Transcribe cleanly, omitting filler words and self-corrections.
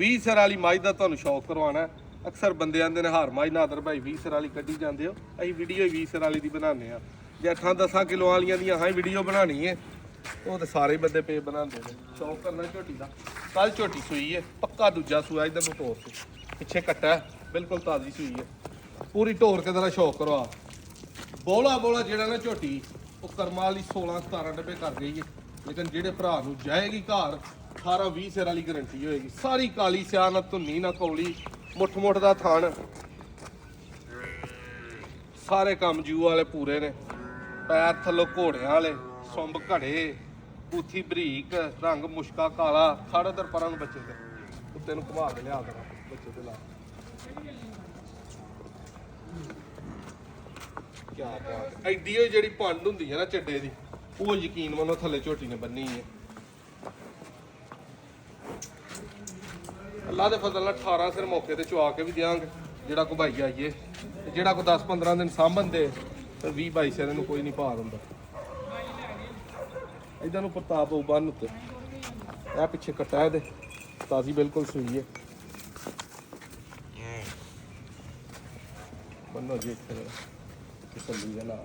20 ਸਿਰ ਵਾਲੀ ਮੱਝ ਦਾ ਤੁਹਾਨੂੰ ਸ਼ੌਕ ਕਰਵਾਉਣਾ। ਅਕਸਰ ਬੰਦੇ ਆਂਦੇ ਨੇ ਹਾਰ ਮੱਝ ਨਾਦਰ ਭਾਈ 20 ਸਿਰ ਵਾਲੀ ਕੱਢੀ ਜਾਂਦੇ ਹੋ, ਅਸੀਂ ਵੀਡੀਓ 20 ਸਿਰ ਵਾਲੀ ਦੀ ਬਣਾਉਂਦੇ ਆ। ਜੇ 8-10 ਕਿਲੋ ਵਾਲੀਆਂ ਦੀਆਂ ਹਾਂ ਵੀਡੀਓ ਬਣਾਉਣੀ ਹੈ ਉਹ ਤਾਂ ਸਾਰੇ ਬੰਦੇ ਪੇ ਬਣਾਉਂਦੇ ਨੇ। ਸ਼ੌਕ ਕਰਨਾ ਝੋਟੀ ਦਾ। ਕੱਲ ਝੋਟੀ ਸੂਈ ਹੈ, ਪੱਕਾ ਦੂਜਾ ਸੂਆ। ਇਧਰ ਨੂੰ ਢੋਰ ਸੀ, ਪਿੱਛੇ ਕੱਟਾ ਬਿਲਕੁਲ ਤਾਜ਼ੀ ਸੂਈ ਹੈ। ਪੂਰੀ ਢੋਰ ਕੇ ਤੇਰਾ ਸ਼ੌਕ ਕਰਵਾ। ਬੋਲਾ ਜਿਹੜਾ ਨਾ ਝੋਟੀ ਉਹ ਕਰਮਾਂ ਵਾਲੀ 16-17 ਡੱਬੇ ਕਰ ਗਈ ਹੈ। ਲੇਕਿਨ ਜਿਹੜੇ ਭਰਾ ਨੂੰ ਜਾਏਗੀ ਘਰ 18-20 ਸਿਰ ਵਾਲੀ ਗਰੰਟੀ ਹੋਏਗੀ। ਸਾਰੀ ਕਾਲੀ ਸਿਆਹ, ਨਾ ਧੁੰਨੀ ਨਾ ਕੌਲੀ, ਮੁੱਠ ਦਾ ਥਣ, ਸਾਰੇ ਕੰਮ ਜੂ ਵਾਲੇ ਪੂਰੇ ਨੇ। ਪੈਰ ਥੱਲੋਂ ਘੋੜਿਆਂ ਵਾਲੇ, ਸੁੰਬ ਘੜੇ, ਬੂਥੀ ਬਰੀਕ, ਰੰਗ ਮੁਸ਼ਕਾ ਕਾਲਾ। ਖੜ ਉਧਰ ਪਰਾਂ ਨੂੰ ਬੱਚੇ ਤੇ ਕੁੱਤੇ ਨੂੰ ਘੁਮਾ ਕੇ ਲਿਆ ਦੇਣਾ ਬੱਚੇ ਤੇ ਲਾ। ਕੀ ਬਾਤ। ਐਡੀ ਹੋਈ ਜਿਹੜੀ ਭੰਡ ਹੁੰਦੀ ਹੈ ਨਾ ਚੱਡੇ ਦੀ, ਉਹ ਯਕੀਨ ਮੰਨੋ ਥੱਲੇ ਝੋਟੀ ਨੇ ਬੰਨੀ ਹੈ। ਅੱਲਾ ਦੇ ਫਜ਼ਲ ਨਾਲ 18 ਸਿਰ ਮੌਕੇ ਤੇ ਚਵਾ ਕੇ ਵੀ ਦਿਆਂਗੇ ਜਿਹੜਾ ਕੋ ਭਾਈ ਆਈਏ। ਤੇ ਜਿਹੜਾ ਕੋ 10-15 ਦਿਨ ਸਾਂਭਣ ਦੇ ਫਿਰ 20-22 ਸਿਰ ਨੂੰ ਕੋਈ ਨਹੀਂ ਭਾਰ ਹੁੰਦਾ। ਇਧਰ ਨੂੰ ਪ੍ਰਤਾਪ ਉਹ ਬੰਨ ਉੱਤੇ ਇਹ ਪਿੱਛੇ ਕੱਟਾ ਇਹਦੇ ਤਾਜ਼ੀ ਬਿਲਕੁਲ ਸੂਈ ਹੈ। ਬੰਨੋ ਜੀ ਇੱਥੇ ਤਸੱਲੀ ਦੇ ਨਾਲ।